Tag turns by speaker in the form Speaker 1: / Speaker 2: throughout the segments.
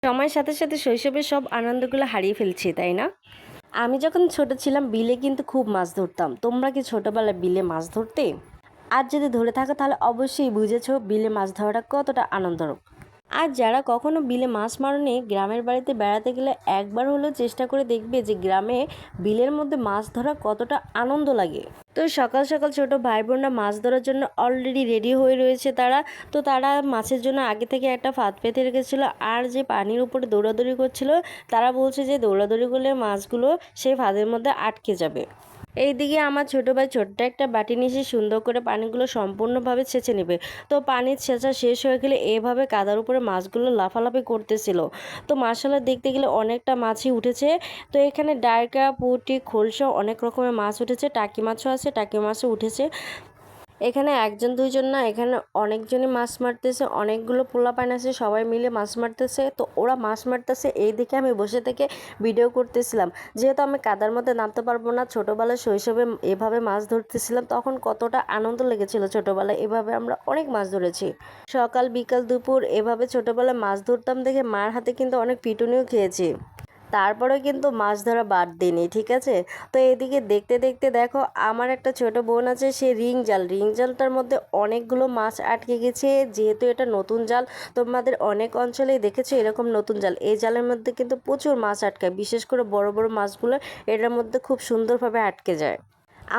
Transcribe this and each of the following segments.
Speaker 1: সময়ের সাথে সাথে শৈশবের সব আনন্দগুলো হারিয়ে ফেলছি, তাই না? আমি যখন ছোট ছিলাম বিলে কিন্তু খুব মাছ ধরতাম। তোমরা কি ছোটবেলায় বিলে মাছ ধরতে? আজ যদি ধরে থাকো তাহলে অবশ্যই বুঝেছো বিলে মাছ ধরাটা কতটা আনন্দদায়ক। আর যারা কখনো বিলে মাছ মারোনি, গ্রামের বাড়িতে বেড়াতে গেলে একবার হলেও চেষ্টা করে দেখবে যে গ্রামে বিলের মধ্যে মাছ ধরা কতটা আনন্দ লাগে। তো সকাল সকাল ছোট ভাই বোনরা মাছ ধরার জন্য অলরেডি রেডি হয়ে রয়েছে তারা। তো তারা মাছের জন্য আগে থেকে একটা ফাঁদ পেতে রেখেছিল, আর যে পানির উপরে দৌড়াদৌড়ি করছিল তারা বলছে যে দৌড়াদৌড়ি করলে মাছগুলো সেই ফাঁদের মধ্যে আটকে যাবে। এইদিকে আমার ছোটো ভাই ছোট্ট একটা বাটি নিয়ে এসে সুন্দর করে পানিগুলো সম্পূর্ণভাবে ছেঁচে নেবে। তো পানির ছেঁচা শেষ হয়ে গেলে এভাবে কাদার উপরে মাছগুলো লাফালাফি করতেছিল। তো মাশাআল্লাহ দেখতে গেলে অনেকটা মাছই উঠেছে। তো এখানে ডায়কা, পুঁটি, খোলসা অনেক রকমের মাছ উঠেছে, টাকি মাছও আছে, টাকি মাছও উঠেছে। এখানে একজন দুইজন না, এখানে অনেকজনই মাছ মারতেছে, অনেকগুলো পোলাপান আছে, সবাই মিলে মাছ মারতেছে। তো ওরা মাছ মারতেছে এই দিকে আমি বসে থেকে ভিডিও করতেছিলাম। যেহেতু আমি কাদার মধ্যে নামতে পারবো না, ছোটোবেলায় শৈশবে এভাবে মাছ ধরতেছিলাম, তখন কতটা আনন্দ লেগেছিল। ছোটোবেলায় এভাবে আমরা অনেক মাছ ধরেছি, সকাল বিকাল দুপুর এভাবে ছোটোবেলায় মাছ ধরতাম দেখে মার হাতে কিন্তু অনেক পিটুনিও খেয়েছি। তারপরে কিন্তু মাছ ধরা বাদ দিইনি, ঠিক আছে। তো এদিকে দেখতে দেখতে দেখো আমার একটা ছোট বোন আছে, সে রিং জালটার মধ্যে অনেকগুলো মাছ আটকে গেছে। যেহেতু এটা নতুন জাল, তোমাদের অনেক অঞ্চলেই দেখেছো এরকম নতুন জাল, এই জালের মধ্যে কিন্তু প্রচুর মাছ আটকায়, বিশেষ করে বড় বড় মাছগুলো এটার মধ্যে খুব সুন্দরভাবে আটকে যায়।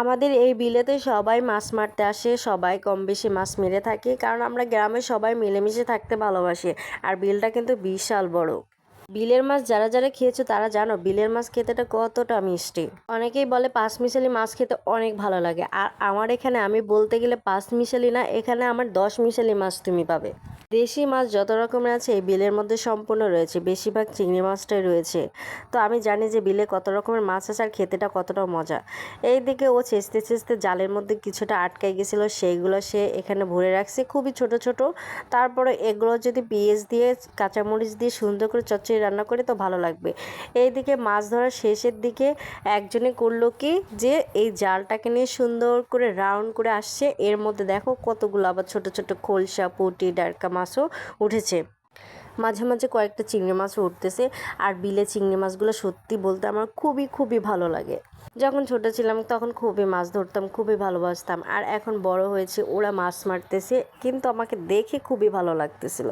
Speaker 1: আমাদের এই বিলেতে সবাই মাছ মারতে আসে, সবাই কম বেশি মাছ মেরে থাকে, কারণ আমরা গ্রামে সবাই মিলেমিশে থাকতে ভালোবাসি। আর বিলটা কিন্তু বিশাল বড়। বিলের মাছ যারা যারা খেয়েছো তারা জানো বিলের মাছ খেতেটা কতটা মিষ্টি। অনেকেই বলে পাঁচমিশালি মাছ খেতে অনেক ভালো লাগে, আর আমার এখানে আমি বলতে গেলে পাঁচমিশালি না, এখানে আমার 10 মিশালি মাছ তুমি পাবে। দেশি মাছ যত রকমের আছে এই বিলের মধ্যে সম্পূর্ণ রয়েছে, বেশিরভাগ চিংড়ি মাছটাই রয়েছে। তো আমি জানি যে বিলে কত রকমের মাছ আছে আর খেতেটা কতটা মজা। এইদিকে ও ছেঁচতে ছেঁচতে জালের মধ্যে কিছুটা আটকাই গেছিলো, সেইগুলো সে এখানে ভরে রাখছে খুবই ছোট ছোট। তারপরে এগুলো যদি পেঁয়াজ দিয়ে কাঁচামরিচ দিয়ে সুন্দর করে চচ্চড়ি রান্না করে তো ভালো লাগবে। এইদিকে মাছ ধরার শেষের দিকে একজনে করলো কি, যে এই জালটাকে নিয়ে সুন্দর করে রাউন্ড করে আসছে, এর মধ্যে দেখো কতগুলো আবার ছোট ছোট খোলসা, পুঁটি, ডারকা মাছও উঠেছে। মাঝে মাঝে কয়েকটা চিংড়ি মাছও উঠতেছে। আর বিলে চিংড়ি মাছগুলো সত্যি বলতে আমার খুবই খুবই ভালো লাগে। যখন ছোট ছিলাম তখন খুবই মাছ ধরতাম, খুবই ভালোবাসতাম। আর এখন বড় হয়েছে, ওরা মাছ মারতেছে কিন্তু আমাকে দেখে খুবই ভালো লাগতেছিল।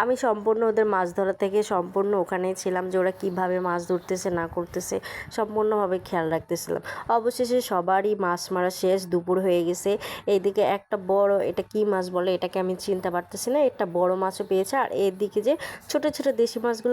Speaker 1: আমি সম্পূর্ণ ওদের মাছ ধরা থেকে সম্পূর্ণ ওখানেই ছিলাম, যে ওরা কীভাবে মাছ ধরতেছে না করতেছে সম্পূর্ণভাবে খেয়াল রাখতেছিলাম। অবশেষে সবারই মাছ মারা শেষ, দুপুর হয়ে গেছে। এইদিকে একটা বড়, এটা কি মাছ বলে এটাকে আমি চিনতে পারতেছি না, একটা বড় মাছও পেয়েছে। আর এদিকে যে ছোট ছোট দেশি মাছগুলো